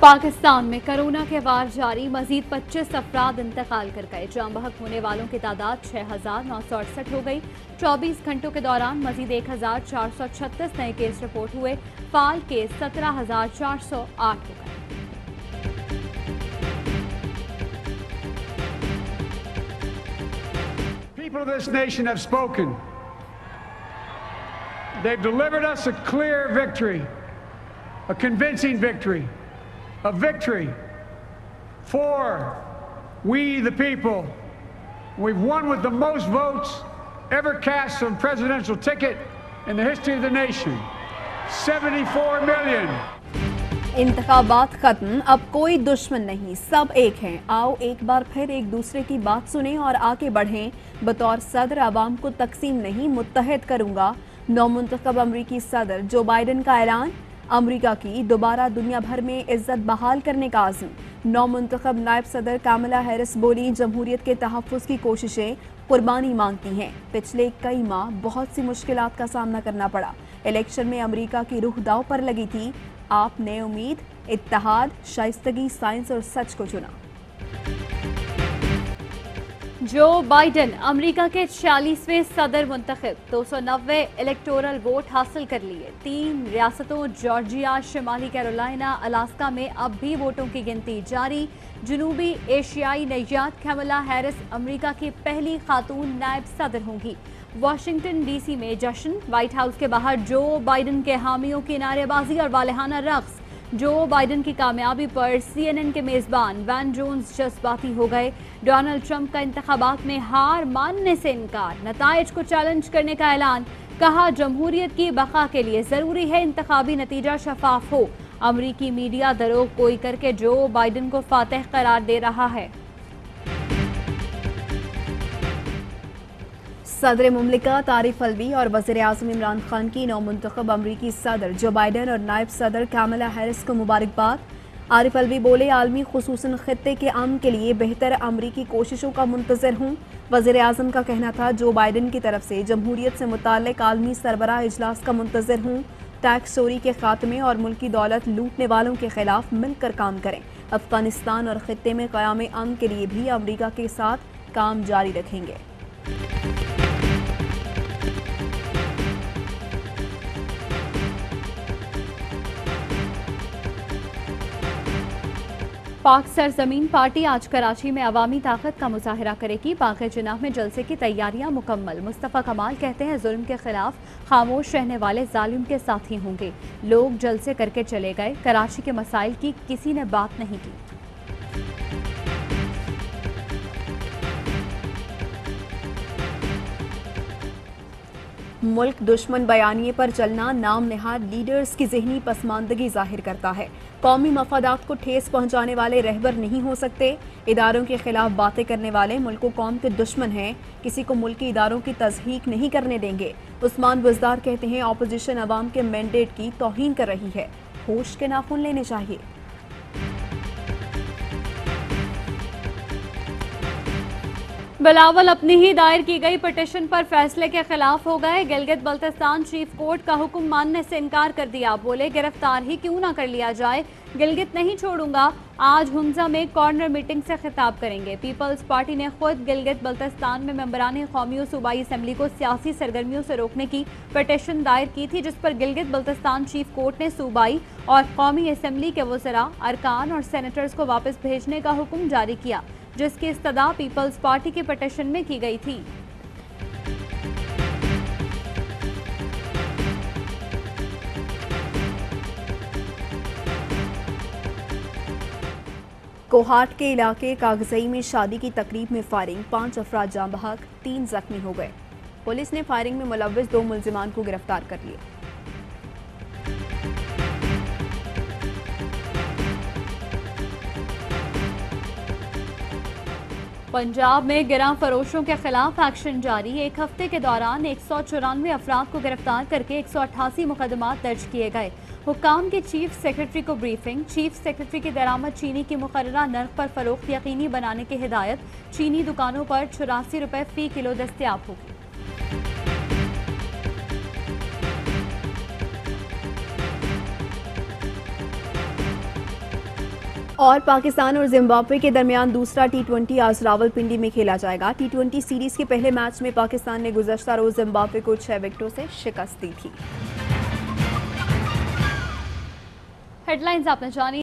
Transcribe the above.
پاکستان میں کرونا کے وار جاری، مزید 25 افراد انتقال کر گئے۔ جاں بحق ہونے والوں کی تعداد 6,968 ہو گئی۔ 24 گھنٹوں کے دوران مزید 1,436 نئے کیس رپورٹ ہوئے۔ فعال کیس 17,408 ہو گئے۔ People of this nation have spoken. They've delivered us a clear victory, a convincing victory, a victory for we the people. We've won with the most votes ever cast on a presidential ticket in the history of the nation. 74 million. انتخابات ختم، اب کوئی دشمن نہیں، سب ایک ہیں۔ آؤ ایک بار پھر ایک دوسرے کی بات سنیں اور آگے بڑھیں۔ بطور صدر عوام کو تقسیم نہیں، متحد کروں گا۔ نومنتخب امریکی صدر جو بائیڈن کا اعلان، امریکہ کی دوبارہ دنیا بھر میں عزت بحال کرنے کا عزم۔ نومنتخب نائب صدر کاملا ہیرس بولی جمہوریت کے تحفظ کی کوششیں قربانی مانگتی ہیں۔ پچھلے کئی ماہ بہت سی مشکلات کا سامنا کرنا پڑا۔ الیکشن میں امریکہ کی روح داؤ پر لگی تھی۔ آپ نے امید، اتحاد، شائستگی، سائنس اور سچ کو چنا۔ جو بائیڈن امریکہ کے 46ویں صدر منتخب، 290 الیکٹورل ووٹ حاصل کر لیے۔ 3 ریاستوں جارجیا، شمالی کیرولائنا، الاسکا میں اب بھی ووٹوں کی گنتی جاری۔ جنوبی ایشیائی نژاد کاملا ہیرس امریکہ کی پہلی خاتون نائب صدر ہوں گی۔ واشنگٹن ڈی سی میں جشن، وائٹ ہاؤس کے باہر جو بائیڈن کے حامیوں کی نعرے بازی اور والہانہ رقص۔ جو بائیڈن کی کامیابی پر CNN کے میزبان وین جونز جذباتی ہو گئے۔ ڈونلڈ ٹرمپ کا انتخابات میں ہار ماننے سے انکار، نتائج کو چیلنج کرنے کا اعلان۔ کہا جمہوریت کی بقا کے لیے ضروری ہے انتخابی نتیجہ شفاف ہو۔ امریکی میڈیا دروغ گوئی کر کے جو بائیڈن کو فاتح قرار دے رہا ہے۔ صدر مملکت عارف الوی اور وزیر اعظم عمران خان کی نومنتخب امریکی صدر جو بائیڈن اور نائب صدر کاملا ہیرس کو مبارکباد۔ عارف الوی بولے عالمی خصوصاً خطے کے امن کے لیے بہتر امریکی کوششوں کا منتظر ہوں۔ وزیر اعظم کا کہنا تھا جو بائیڈن کی طرف سے جمہوریت سے متعلق عالمی سربراہ اجلاس کا منتظر ہوں۔ ٹیکس چوری کے خاتمے اور ملکی دولت لوٹنے والوں کے خلاف مل کر کام کریں۔ افغانستان اور خطے میں قیام امن کے لیے بھی امریکہ کے ساتھ کام جاری رکھیں گے۔ پاک سرزمین پارٹی آج کراچی میں عوامی طاقت کا مظاہرہ کرے گی۔ باغ جناح میں جلسے کی تیاریاں مکمل۔ مصطفیٰ کمال کہتے ہیں ظلم کے خلاف خاموش رہنے والے ظالم کے ساتھی ہوں گے۔ لوگ جلسے کر کے چلے گئے، کراچی کے مسائل کی کسی نے بات نہیں کی۔ ملک دشمن بیانیے پر چلنا نام نہاد لیڈرز کی ذہنی پسماندگی ظاہر کرتا ہے۔ قومی مفادات کو ٹھیس پہنچانے والے رہبر نہیں ہو سکتے۔ اداروں کے خلاف باتیں کرنے والے ملک و قوم کے دشمن ہیں، کسی کو ملکی اداروں کی تضحیک نہیں کرنے دیں گے۔ عثمان بزدار کہتے ہیں اپوزیشن عوام کے مینڈیٹ کی توہین کر رہی ہے، ہوش کے ناخن لینے چاہیے۔ بلاول اپنی ہی دائر کی گئی پٹیشن پر فیصلے کے خلاف ہو گئے۔ گلگت بلتستان چیف کورٹ کا حکم ماننے سے انکار کر دیا۔ بولے گرفتار ہی کیوں نہ کر لیا جائے، گلگت نہیں چھوڑوں گا۔ آج ہنزا میں کارنر میٹنگ سے خطاب کریں گے۔ پیپلز پارٹی نے خود گلگت بلتستان میں ممبران قومی و صوبائی اسمبلی کو سیاسی سرگرمیوں سے روکنے کی پٹیشن دائر کی تھی، جس پر گلگت بلتستان چیف کورٹ نے صوبائی اور قومی اسمبلی کے وزراء، ارکان اور سینیٹرز کو واپس بھیجنے کا حکم جاری کیا، جس کی استدعا پیپلز پارٹی کی پٹیشن میں کی گئی تھی۔ کوہاٹ کے علاقے کاغذئی میں شادی کی تقریب میں فائرنگ، 5 افراد جاں بحق، 3 زخمی ہو گئے۔ پولیس نے فائرنگ میں ملوث 2 ملزمان کو گرفتار کر لیا۔ پنجاب میں گراں فروشوں کے خلاف ایکشن جاری۔ ایک ہفتے کے دوران 194 افراد کو گرفتار کر کے 188 مقدمات درج کیے گئے۔ حکام کی چیف سیکرٹری کو بریفنگ۔ چیف سیکرٹری کی درآمد چینی کی مقررہ نرخ پر فروخت یقینی بنانے کی ہدایت۔ چینی دکانوں پر 84 روپے فی کلو دستیاب ہوگی۔ اور پاکستان اور زمبابوے کے درمیان دوسرا ٹی20 آج راولپنڈی میں کھیلا جائے گا۔ ٹی20 سیریز کے پہلے میچ میں پاکستان نے گزشتہ روز زمبابوے کو 6 وکٹوں سے شکست دی تھی۔ ہیڈ لائنز آپ نے جانی۔